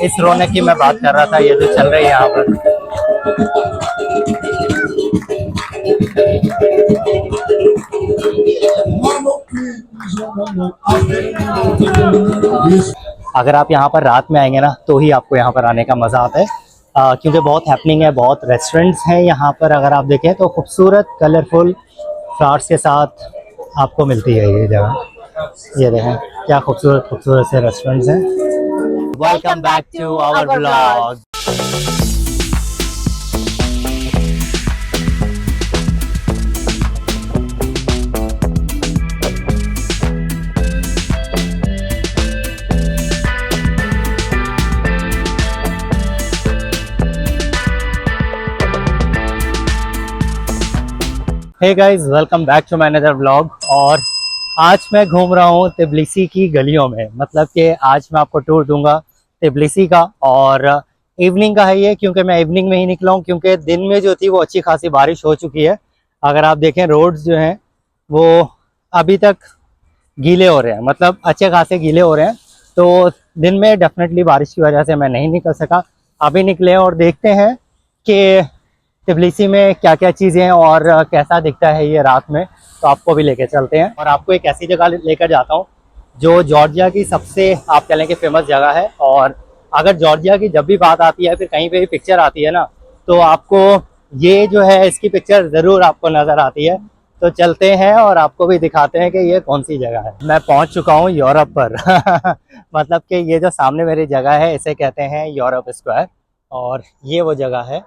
इस रौनक की मैं बात कर रहा था, ये जो चल रही है यहाँ पर। अगर आप यहाँ पर रात में आएंगे ना तो ही आपको यहाँ पर आने का मज़ा आता है, क्योंकि बहुत हैपनिंग है, बहुत रेस्टोरेंट्स हैं यहाँ पर। अगर आप देखें तो खूबसूरत कलरफुल फ्लावर्स के साथ आपको मिलती है ये जगह। ये देखें क्या खूबसूरत खूबसूरत से रेस्टोरेंट्स हैं। Welcome back to our blog. Hey guys, welcome back to my another vlog. और आज मैं घूम रहा हूँ तिब्लिसी की गलियों में। मतलब कि आज मैं आपको टूर दूंगा तिब्लिसी का, और इवनिंग का है ये, क्योंकि मैं इवनिंग में ही निकला हूँ, क्योंकि दिन में जो थी वो अच्छी खासी बारिश हो चुकी है। अगर आप देखें रोड्स जो हैं वो अभी तक गीले हो रहे हैं, मतलब अच्छे खासे गीले हो रहे हैं। तो दिन में डेफिनेटली बारिश की वजह से मैं नहीं निकल सका। अभी निकले और देखते हैं कि तिब्लिसी में क्या क्या चीज़ें हैं और कैसा दिखता है ये रात में। तो आपको भी लेके चलते हैं और आपको एक ऐसी जगह लेकर जाता हूँ जो जॉर्जिया की सबसे आप कह लें कि फेमस जगह है। और अगर जॉर्जिया की जब भी बात आती है, फिर कहीं पे भी पिक्चर आती है ना, तो आपको ये जो है इसकी पिक्चर ज़रूर आपको नज़र आती है। तो चलते हैं और आपको भी दिखाते हैं कि ये कौन सी जगह है। मैं पहुँच चुका हूँ यूरोप पर मतलब कि ये जो सामने मेरी जगह है इसे कहते हैं यूरोप स्क्वायर, और ये वो जगह है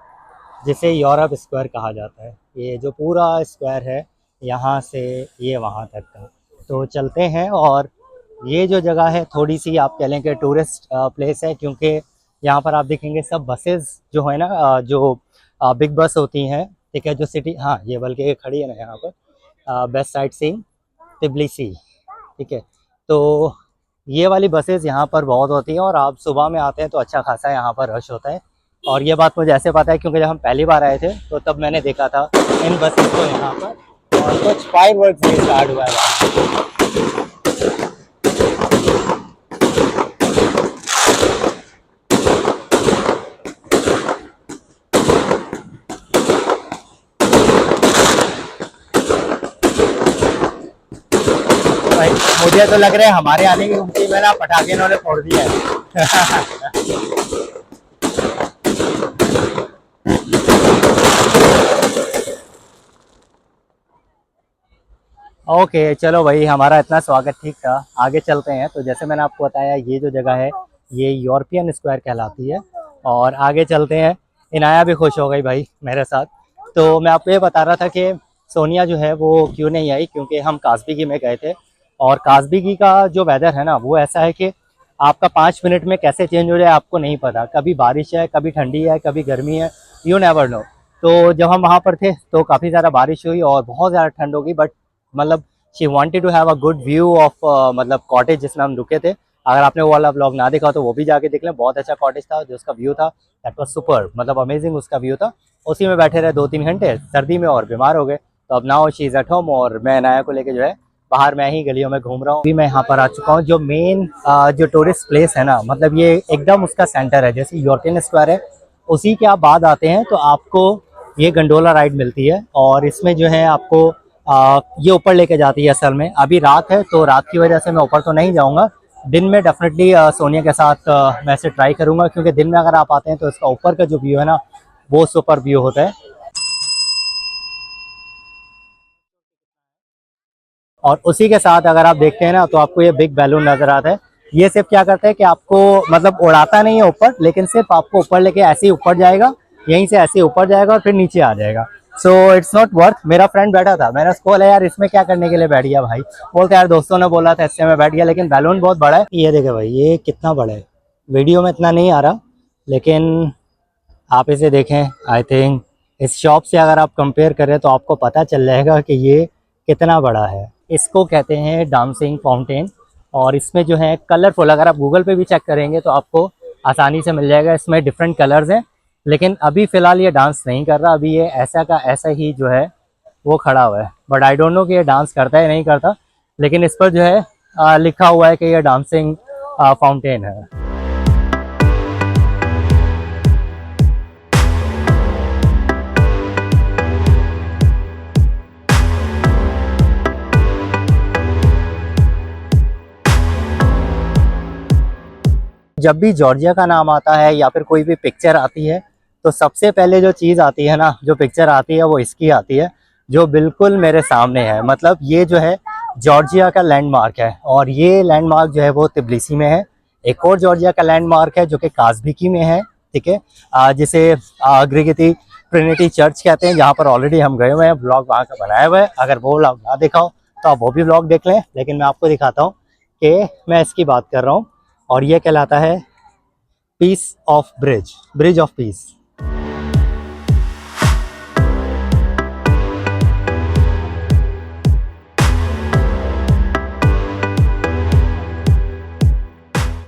जिसे यूरोप स्क्वायर कहा जाता है। ये जो पूरा स्क्वायर है यहाँ से ये वहाँ तक का। तो चलते हैं। और ये जो जगह है थोड़ी सी आप कह लें कि टूरिस्ट प्लेस है, क्योंकि यहाँ पर आप देखेंगे सब बसेस जो है ना, जो बिग बस होती हैं, ठीक है, जो सिटी, हाँ ये बल्कि खड़ी है ना यहाँ पर, बेस्ट साइट सीइंग तिब्लिसी, ठीक है। तो ये वाली बसेस यहाँ पर बहुत होती हैं, और आप सुबह में आते हैं तो अच्छा खासा यहाँ पर रश होता है। और ये बात मुझे ऐसे पता है क्योंकि जब हम पहली बार आए थे तो तब मैंने देखा था इन बसेस को यहाँ पर, और कुछ फायरवर्क्स भी स्टार्ट हुआ है। भाई मुझे तो लग रहा है हमारे आने की खुशी में ना पटाखे इन्होंने फोड़ दिया है। ओके चलो भाई, हमारा इतना स्वागत ठीक था, आगे चलते हैं। तो जैसे मैंने आपको बताया ये जो जगह है ये यूरोपियन स्क्वायर कहलाती है, और आगे चलते हैं। इनाया भी खुश हो गई भाई मेरे साथ। तो मैं आपको ये बता रहा था कि सोनिया जो है वो क्यों नहीं आई, क्योंकि हम कास्बिगी में गए थे, और कास्बिगी का जो वेदर है ना वो ऐसा है कि आपका 5 मिनट में कैसे चेंज हो जाए आपको नहीं पता। कभी बारिश है, कभी ठंडी है, कभी गर्मी है, यू नेवर नो। तो जब हम वहाँ पर थे तो काफ़ी ज़्यादा बारिश हुई और बहुत ज़्यादा ठंड होगी, बट मतलब she wanted to have a good view of मतलब कॉटेज जिसमें हम रुके थे। अगर आपने वो वाला ब्लॉग ना देखा तो वो भी जाके देख लें। बहुत अच्छा कॉटेज था, जो उसका व्यू था दैट वाज सुपर, मतलब अमेजिंग उसका व्यू था। उसी में बैठे रहे 2-3 घंटे सर्दी में और बीमार हो गए। तो अब now she is at home, और मैं नाया को लेके जो है बाहर मैं ही गलियों में घूम रहा हूँ। अभी मैं यहाँ पर आ चुका हूँ जो मेन जो टूरिस्ट प्लेस है ना, मतलब ये एकदम उसका सेंटर है। जैसे यूरोपियन स्क्वायर है उसी के आप बाद आते हैं तो आपको ये गंडोला राइड मिलती है, और इसमें जो है आपको ये ऊपर लेके जाती है। असल में अभी रात है तो रात की वजह से मैं ऊपर तो नहीं जाऊंगा। दिन में डेफिनेटली सोनिया के साथ मैं इसे ट्राई करूंगा, क्योंकि दिन में अगर आप आते हैं तो इसका ऊपर का जो व्यू है ना वो सुपर व्यू होता है। और उसी के साथ अगर आप देखते हैं ना तो आपको ये बिग बैलून नजर आता है। ये सिर्फ क्या करता है कि आपको मतलब उड़ाता नहीं है ऊपर, लेकिन सिर्फ आपको ऊपर लेके ऐसे ही ऊपर जाएगा, यहीं से ऐसे ऊपर जाएगा और फिर नीचे आ जाएगा। So it's not worth. मेरा फ्रेंड बैठा था, मैंने उसको बोला यार इसमें क्या करने के लिए बैठ गया भाई। बोलते यार दोस्तों ने बोला था इससे मैं बैठ गया, लेकिन बैलून बहुत बड़ा है। ये देखे भाई ये कितना बड़ा है, वीडियो में इतना नहीं आ रहा, लेकिन आप इसे देखें। आई थिंक इस शॉप से अगर आप कंपेयर करें तो आपको पता चल जाएगा कि ये कितना बड़ा है। इसको कहते हैं डांसिंग फाउंटेन, और इसमें जो है कलरफुल, अगर आप गूगल पे भी चेक करेंगे तो आपको आसानी से मिल जाएगा। इसमें डिफरेंट कलर्स हैं, लेकिन अभी फ़िलहाल ये डांस नहीं कर रहा। अभी ये ऐसा का ऐसा ही जो है वो खड़ा हुआ है, बट आई डोंट नो कि ये डांस करता है नहीं करता। लेकिन इस पर जो है लिखा हुआ है कि ये डांसिंग फाउंटेन है। जब भी जॉर्जिया का नाम आता है या फिर कोई भी पिक्चर आती है तो सबसे पहले जो चीज़ आती है ना, जो पिक्चर आती है वो इसकी आती है, जो बिल्कुल मेरे सामने है। मतलब ये जो है जॉर्जिया का लैंडमार्क है, और ये लैंडमार्क जो है वो तिब्लिसी में है। एक और जॉर्जिया का लैंडमार्क है जो कि काज़बिकी में है, ठीक है, जिसे ग्रिगेती ट्रिनिटी चर्च कहते हैं, जहाँ पर ऑलरेडी हम गए हुए हैं, ब्लॉग वहाँ का बनाया हुआ है। अगर वो ब्लॉग ना देखा हो तो आप वो भी ब्लॉग देख लें, लेकिन मैं आपको दिखाता हूँ कि मैं इसकी बात कर रहा हूँ। और ये कहलाता है peace of bridge, bridge of peace.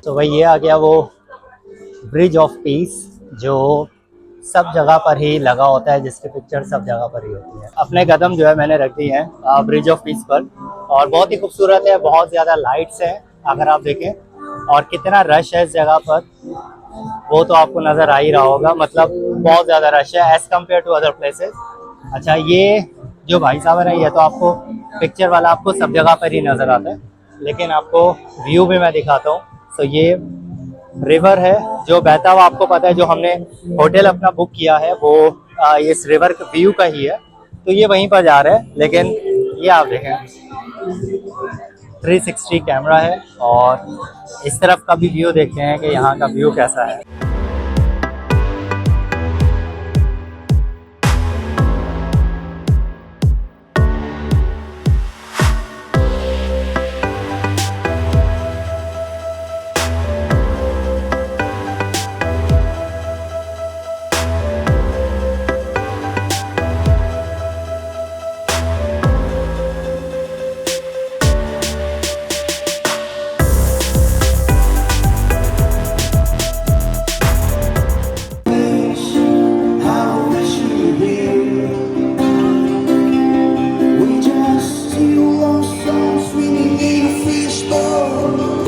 तो भाई ये आ गया वो ब्रिज ऑफ पीस, जो सब जगह पर ही लगा होता है, जिसकी पिक्चर सब जगह पर ही होती है। अपने कदम जो है मैंने रख दी हैं ब्रिज ऑफ पीस पर, और बहुत ही खूबसूरत है, बहुत ज़्यादा लाइट्स हैं अगर आप देखें, और कितना रश है इस जगह पर वो तो आपको नज़र आ ही रहा होगा। मतलब बहुत ज़्यादा रश है as compare to other places. अच्छा, ये जो भाई साहब है, ये तो आपको पिक्चर वाला आपको सब जगह पर ही नज़र आता है, लेकिन आपको व्यू भी मैं दिखाता हूँ। तो ये रिवर है जो बहता हुआ, आपको पता है, जो हमने होटल अपना बुक किया है वो इस रिवर के व्यू का ही है, तो ये वहीं पर जा रहा है। लेकिन ये आप देखें 360 कैमरा है, और इस तरफ का भी व्यू देखते हैं कि यहाँ का व्यू कैसा है।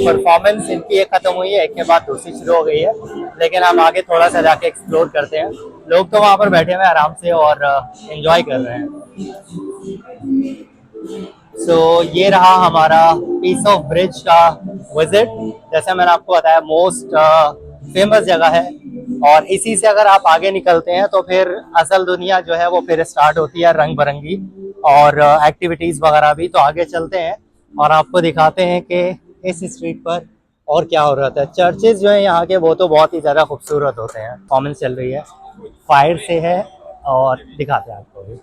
परफॉर्मेंस इनकी एक खत्म हुई है, एक के बाद दूसरी शुरू हो गई है, लेकिन हम आगे थोड़ा सा जाके एक्सप्लोर करते हैं। लोग तो वहाँ पर बैठे हुए आराम से और एंजॉय कर रहे हैं। सो ये रहा हमारा पीस ऑफ ब्रिज का विजिट। जैसे मैंने आपको बताया, मोस्ट फेमस जगह है, और इसी से अगर आप आगे निकलते हैं तो फिर असल दुनिया जो है वो फिर स्टार्ट होती है, रंग बिरंगी और एक्टिविटीज़ वगैरह भी। तो आगे चलते हैं और आपको दिखाते हैं कि इस स्ट्रीट पर और क्या हो रहा था। चर्चेज जो है यहाँ के वो तो बहुत ही ज़्यादा खूबसूरत होते हैं। परफॉर्मेंस चल रही है, फायर से है, और दिखाते हैं आपको भी।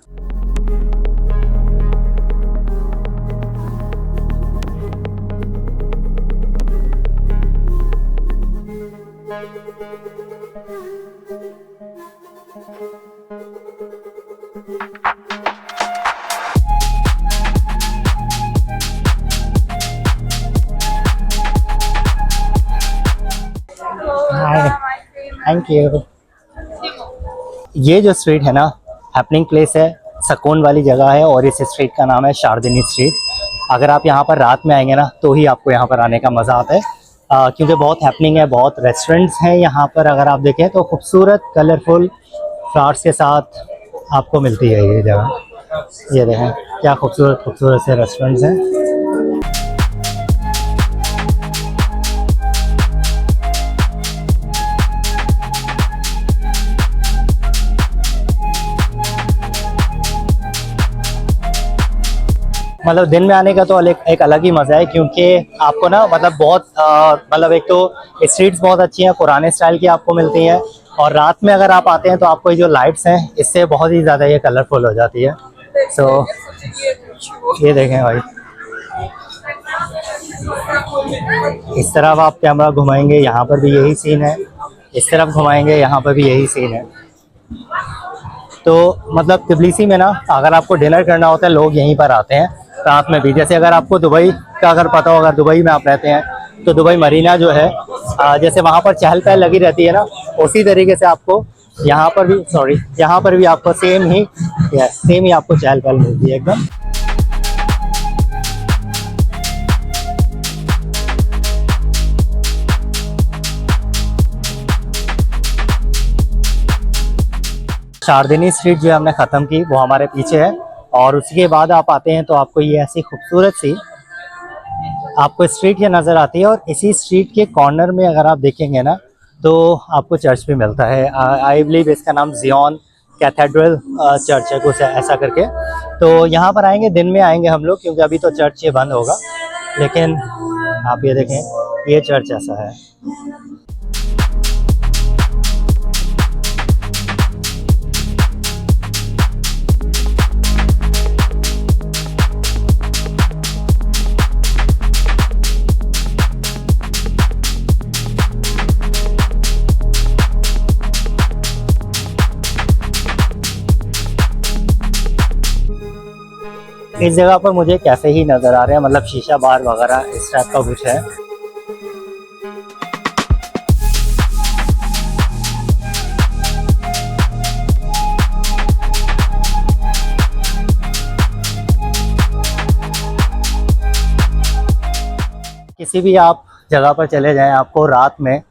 हाय, थैंक यू। ये जो स्ट्रीट है ना, हैपनिंग प्लेस है, सुकून वाली जगह है, और इस स्ट्रीट का नाम है शारदिनी स्ट्रीट। अगर आप यहाँ पर रात में आएंगे ना तो ही आपको यहाँ पर आने का मज़ा आता है, क्योंकि बहुत हैपनिंग है, बहुत रेस्टोरेंट्स हैं यहाँ पर। अगर आप देखें तो खूबसूरत कलरफुल फ्लावर्स के साथ आपको मिलती है ये जगह। ये देखें क्या खूबसूरत खूबसूरत से रेस्टोरेंट्स हैं। मतलब दिन में आने का तो एक अलग ही मज़ा है, क्योंकि आपको ना मतलब बहुत मतलब एक तो स्ट्रीट्स बहुत अच्छी हैं, पुराने स्टाइल की आपको मिलती हैं, और रात में अगर आप आते हैं तो आपको जो लाइट्स हैं इससे बहुत ही ज़्यादा ये कलरफुल हो जाती है। सो ये देखें भाई, इस तरफ आप कैमरा घुमाएंगे यहाँ पर भी यही सीन है, इस तरफ घुमाएंगे यहाँ पर भी यही सीन है। तो मतलब तिब्लिसी में ना अगर आपको डिनर करना होता है लोग यहीं पर आते हैं रात में भी। जैसे अगर आपको दुबई का अगर पता हो, अगर दुबई में आप रहते हैं तो दुबई मरीना जो है, जैसे वहाँ पर चहल पहल लगी रहती है ना, उसी तरीके से आपको यहाँ पर भी यहाँ पर भी आपको सेम ही आपको चहल पहल मिलती है एकदम। शारदिनी स्ट्रीट जो हमने ख़त्म की वो हमारे पीछे है, और उसके बाद आप आते हैं तो आपको ये ऐसी खूबसूरत सी आपको स्ट्रीट ये नज़र आती है और इसी स्ट्रीट के कॉर्नर में अगर आप देखेंगे ना तो आपको चर्च भी मिलता है। आई बिलीव इसका नाम जियोन कैथेड्रल चर्च है कुछ ऐसा करके। तो यहाँ पर आएंगे, दिन में आएंगे हम लोग, क्योंकि अभी तो चर्च ये बंद होगा। लेकिन आप ये देखें, ये चर्च ऐसा है। इस जगह पर मुझे कैफे ही नज़र आ रहे हैं, मतलब शीशा बार वगैरह इस टाइप का कुछ है। किसी भी आप जगह पर चले जाएं, आपको रात में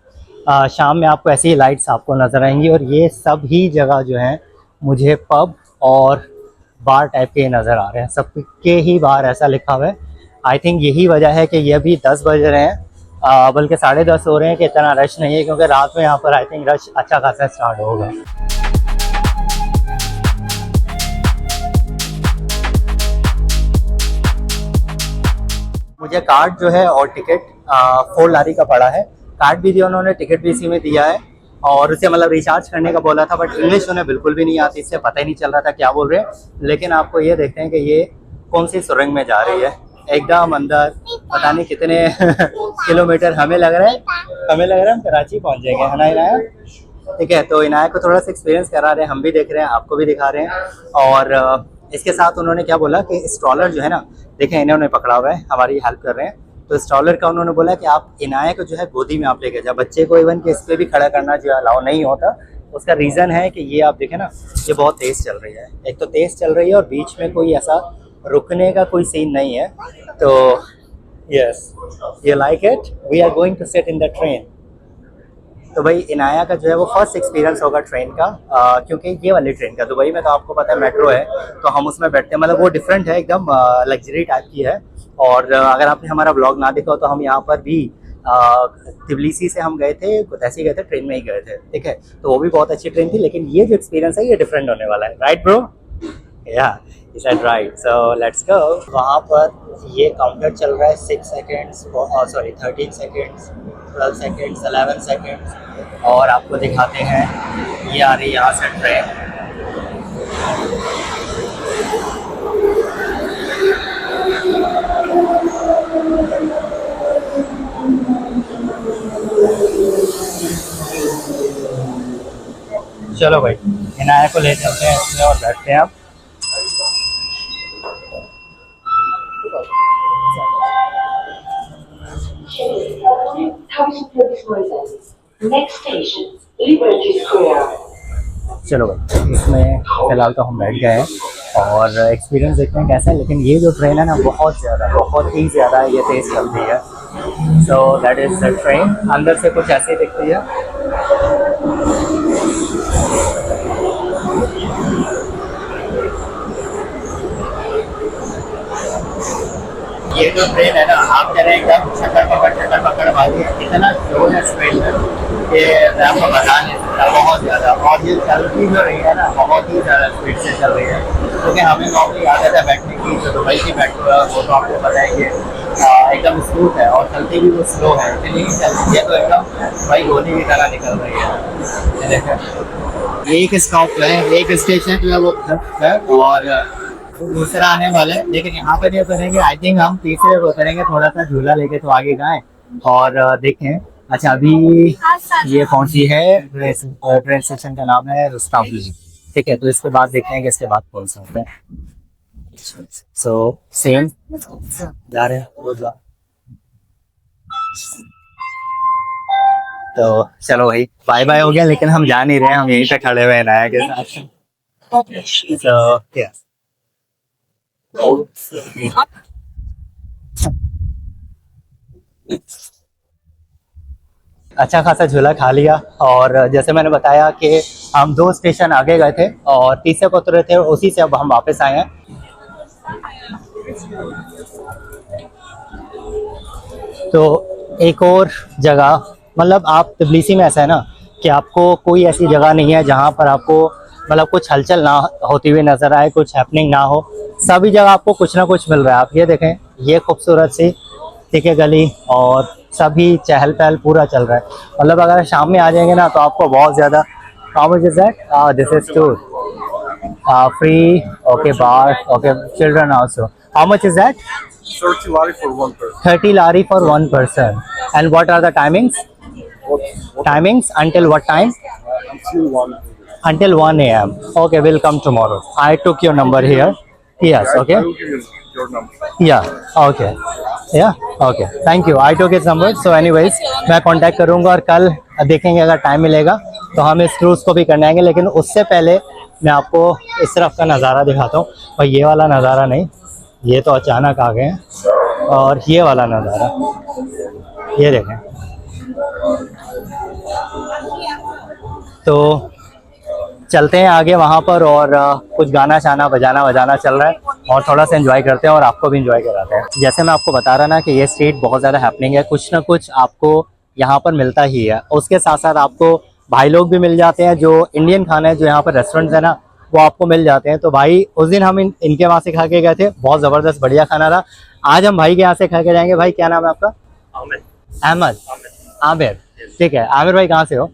शाम में आपको ऐसी ही लाइट्स आपको नज़र आएंगी। और ये सब ही जगह जो हैं मुझे पब और बार टाइप के नज़र आ रहे हैं। सब के ही बाहर ऐसा लिखा हुआ है। आई थिंक यही वजह है कि ये अभी 10 बज रहे हैं, बल्कि 10:30 हो रहे हैं, कि इतना रश नहीं है, क्योंकि रात में यहाँ पर आई थिंक रश अच्छा खासा स्टार्ट होगा। मुझे कार्ड जो है और टिकट 4 लारी का पड़ा है। कार्ड भी दिया उन्होंने, टिकट भी इसी में दिया है। और उसे मतलब रिचार्ज करने का बोला था, बट इंग्लिश उन्हें बिल्कुल भी नहीं आती, इससे पता ही नहीं चल रहा था क्या बोल रहे हैं। लेकिन आपको ये देखते हैं कि ये कौन सी सुरंग में जा रही है, एकदम अंदर, पता नहीं कितने किलोमीटर। हमें लग रहा है हम कराची पहुंच जाएंगे, है ना इनाया? ठीक है, तो इनाया को थोड़ा सा एक्सपीरियंस करा रहे हैं, हम भी देख रहे हैं, आपको भी दिखा रहे हैं। और इसके साथ उन्होंने क्या बोला कि स्ट्रॉलर जो है ना, देखें इन्होंने पकड़ा हुआ है, हमारी हेल्प कर रहे हैं। तो स्ट्रॉलर का उन्होंने बोला कि आप इनाया को जो है गोदी में आप लेके जाओ। बच्चे को इवन के इस पर भी खड़ा करना जो है अलाउ नहीं होता। उसका रीज़न है कि ये आप देखें ना, ये बहुत तेज़ चल रही है। एक तो तेज़ चल रही है और बीच में कोई ऐसा रुकने का कोई सीन नहीं है। तो yes, you like it, we are going to sit in the train. तो भाई इनाया का जो है वो फर्स्ट एक्सपीरियंस होगा ट्रेन का, क्योंकि ये वाली ट्रेन का, दुबई में तो आपको पता है मेट्रो है, तो हम उसमें बैठते हैं, मतलब वो डिफरेंट है, एकदम लग्जरी टाइप की है। और अगर आपने हमारा ब्लॉग ना देखा हो तो हम यहाँ पर भी तिबलिसी से हम गए थे, ऐसे ही गए थे, ट्रेन में ही गए थे। ठीक है, तो वो भी बहुत अच्छी ट्रेन थी। लेकिन ये जो एक्सपीरियंस है ये डिफरेंट होने वाला है, राइट ब्रो? या is that right? So let's go. वहाँ पर ये काउंटर चल रहा है 6 seconds, sorry 13 seconds, 12 seconds, 11 seconds. और आपको दिखाते हैं, ये आ रही है यहाँ से ट्रेन। चलो भाई, इनाया को ले चलते हैं इसमें और बैठते हैं आप। चलो भाई, इसमें फिलहाल तो हम बैठ गए हैं और एक्सपीरियंस देखते हैं कैसा है। लेकिन ये जो ट्रेन है ना, बहुत ही ज़्यादा ये तेज़ चलती है। So that is the train. अंदर से कुछ ऐसी दिखती है। ये जो ट्रेन है ना, आप कह रहे हैं एकदम शक्कर पकड़ वाली है, इतना स्लो है ट्रेन कि मैं आपको बता नहीं सकता, बहुत ज़्यादा। और ये चलती जो रही है ना, बहुत ही ज़्यादा स्पीड से चल रही है, क्योंकि हमें नॉर्मली आदत है बैठने की, जो दुबई की मेट्रो वो तो आपको पता है कि एकदम स्मूथ है और चलती भी वो स्लो है, इतनी चलती है तो एकदम भाई गोली की तरह निकल रही है। देखें, एक स्टॉप है, एक स्टेशन जो है वो है और दूसरा आने वाले। लेकिन यहाँ पर नहीं उतरेंगे, आई थिंक हम तीसरे पर उतरेंगे, थोड़ा सा झूला लेके तो आगे जाएं और देखें। अच्छा, अभी ये कौन सी है ट्रेन स्टेशन का नाम है रुस्तावली। ठीक है, तो इसके बाद देखते हैं कि इसके बाद कौन सा होता है। सो सेम जा रहे हैं। तो चलो भाई, बाय बाय हो गया, लेकिन हम जा नहीं रहे, हम यहीं पे खड़े हुए हैं नाया के साथ। So, yes. अच्छा खासा झूला खा लिया और जैसे मैंने बताया कि हम 2 स्टेशन आगे गए थे और तीसरे को उतरे थे, उसी से अब हम वापस आए हैं। तो एक और जगह, मतलब आप तबिलिसी में ऐसा है ना कि आपको कोई ऐसी जगह नहीं है जहाँ पर आपको मतलब कुछ हलचल ना होती हुई नज़र आए, कुछ हैपनिंग ना हो। सभी जगह आपको कुछ ना कुछ मिल रहा है। आप ये देखें, ये खूबसूरत सी ठीक है गली, और सभी चहल पहल पूरा चल रहा है। मतलब अगर शाम में आ जाएंगे ना तो आपको बहुत ज़्यादा। How much is that? This is too free, okay bar, okay children also. How much is that? 30 lari for one person. 30 lari for one person. And what are the timings? Timings until what time? Until 1. Until 1 a.m. Okay, we'll come tomorrow. I took your number here. Yes, I okay. will give you your number. Yeah, okay. Yeah, okay. Thank you. I took his number. So anyways, मैं contact करूँगा और कल देखेंगे अगर time मिलेगा तो हम इस क्रूज़ को भी करने आएंगे। लेकिन उससे पहले मैं आपको इस तरफ का नज़ारा दिखाता हूँ। और ये वाला नज़ारा नहीं, ये तो अचानक आ गए हैं। और ये वाला नज़ारा, ये देखें। तो चलते हैं आगे वहाँ पर, और कुछ गाना शाना बजाना चल रहा है, और थोड़ा सा एंजॉय करते हैं और आपको भी एंजॉय कराते हैं। जैसे मैं आपको बता रहा ना कि ये स्ट्रीट बहुत ज़्यादा हैपनिंग है, कुछ ना कुछ आपको यहाँ पर मिलता ही है। उसके साथ साथ आपको भाई लोग भी मिल जाते हैं, जो इंडियन खाना है, जो यहाँ पर रेस्टोरेंट्स है ना, वो आपको मिल जाते हैं। तो भाई उस दिन हम इनके वहाँ से खा के गए थे, बहुत ज़बरदस्त बढ़िया खाना था। आज हम भाई के यहाँ से खा के जाएंगे। भाई क्या नाम है आपका? अहमद। आमिर, ठीक है। आमिर भाई कहाँ से हो?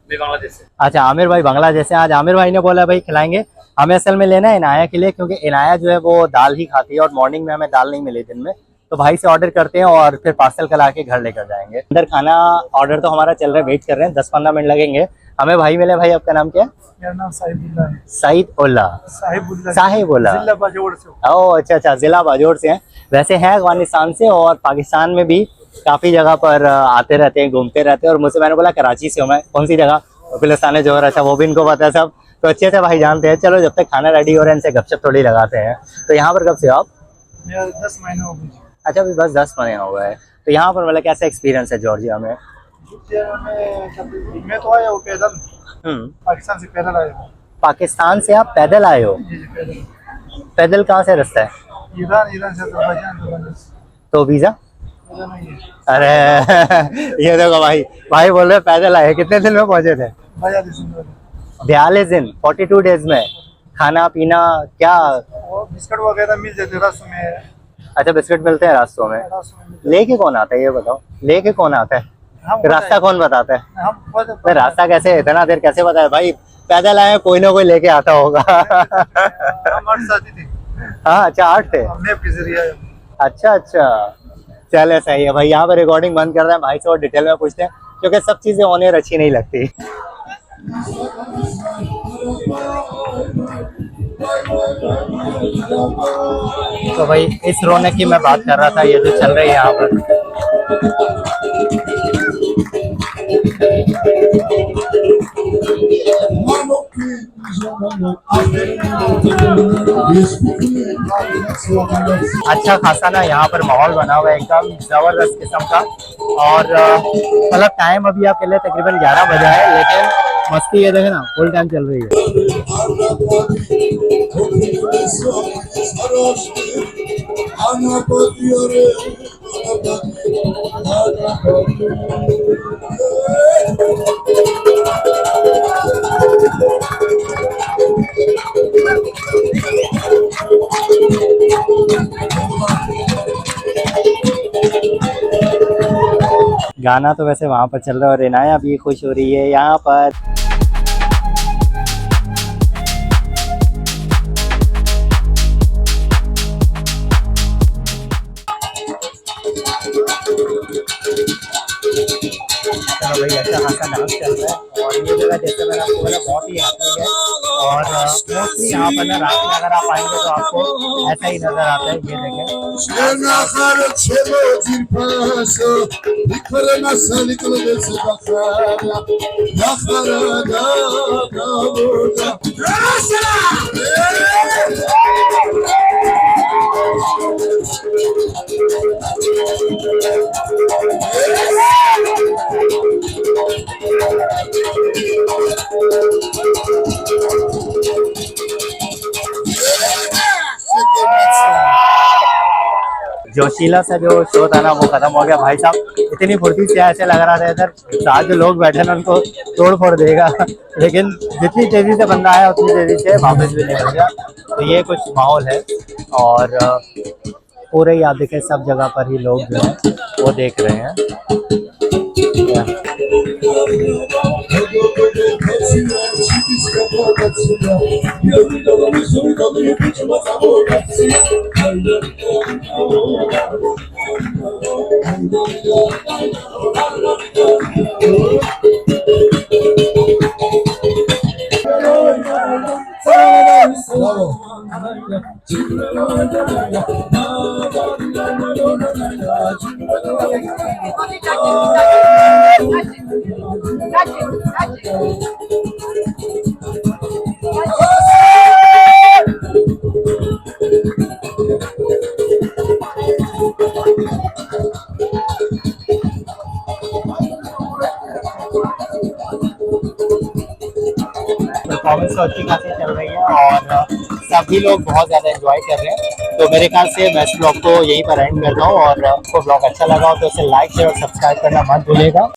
बांग्लादेश से। अच्छा, आमिर भाई बांग्लादेश से। आज आमिर भाई ने बोला भाई खिलाएंगे। हमें असल में लेना है इनाया के लिए, क्योंकि इनाया जो है वो दाल ही खाती है और मॉर्निंग में हमें दाल नहीं मिली दिन में। तो भाई से ऑर्डर करते हैं और फिर पार्सल करा के घर लेकर जाएंगे। अंदर खाना ऑर्डर तो हमारा चल रहा है, वेट कर रहे हैं, 10-15 मिनट लगेंगे। हमें भाई मिले। भाई आपका नाम क्या है? मेरा नाम साहिबुल्लाह है। साहिबुल्लाह। साहिबुल्लाह। जिला बाजोड़ से। ओह अच्छा अच्छा, जिला बाजोड़ से हैं। वैसे हैं अफगानिस्तान से, और पाकिस्तान में भी काफ़ी जगह पर आते रहते हैं, घूमते रहते हैं। और मुझसे मैंने बोला कराची से हूँ मैं। कौन सी जगह? गुलिस्तान जोहर। अच्छा, वो भी इनको पता है सब, तो अच्छे से भाई जानते हैं। चलो जब तक खाना रेडी हो रहा है इनसे गपशप थोड़ी लगाते हैं। तो यहाँ पर कब से हो आप? मेरा 10 महीने हो गए। अच्छा, अभी बस 10 महीने हुआ है। तो यहाँ पर मतलब कैसा एक्सपीरियंस है जॉर्जिया में? मैं तो आया हूँ पैदल, पाकिस्तान से पैदल आया हूँ। पाकिस्तान से आप पैदल आए हो? पैदल कहाँ से रास्ता है? ईरान से अजरबैजान। तो वीज़ा? नहीं है। अरे ये देखो भाई, भाई बोल रहे पैदल आए। कितने दिन में पहुंचे थे? 42 दिन, 42 डेज में। खाना पीना क्या? बिस्किट वगैरह मिल जाते रास्तों में। अच्छा, बिस्किट मिलते हैं रास्तों में। लेके कौन आता है ये बताओ? लेके कौन आता है? रास्ता कौन बताता है? हम रास्ता कैसे, इतना देर कैसे बताया भाई? पैदल आए, कोई ना कोई लेके आता होगा। साथी थे। हाँ अच्छा, 8 थे। मैप के जरिए। अच्छा अच्छा, चले सही है भाई। यहाँ पे रिकॉर्डिंग बंद कर रहे हैं, भाई से और डिटेल में पूछते हैं, क्योंकि सब चीजें ऑन एयर अच्छी नहीं लगती। तो भाई इस रौनक की मैं बात कर रहा था, ये जो चल रही है यहाँ पर। अच्छा खासा ना यहाँ पर माहौल बना हुआ है, एकदम जबरदस्त किस्म का। और मतलब टाइम अभी आपके लिए तकरीबन 11 बजा है, लेकिन मस्ती ये देखे ना फुल टाइम चल रही है। गाना तो वैसे वहाँ पर चल रहा है और इनाया भी खुश हो रही है यहाँ पर। चलो भाई, अच्छा खासा डांस चल रहा है। और ये जगह जैसे मैंने आपको बोला बहुत ही हैपनिंग है। और मोस्टली यहाँ पर ना रात में अगर आप आएंगे तो आपको ऐसा ही नजर आता है। ये देखें, जोशीला सा जो शो था ना वो खत्म हो गया। भाई साहब इतनी फुर्ती से ऐसे लग रहा था इधर साथ जो लोग बैठे ना उनको तोड़ फोड़ देगा लेकिन जितनी तेजी से बंदा आया उतनी तेजी से वापस भी निकल गया। तो ये कुछ माहौल है और पूरे ही आप देखें सब जगह पर ही लोग जो है वो देख रहे हैं। परफॉर्मेंस तो अच्छी खासी चल रही है और सभी लोग बहुत ज़्यादा एंजॉय कर रहे हैं। तो मेरे ख्याल से मैं इस ब्लॉग को यहीं पर एंड करता हूँ और आपको ब्लॉग अच्छा लगा हो तो इसे लाइक शेयर और सब्सक्राइब करना मत भूलिएगा।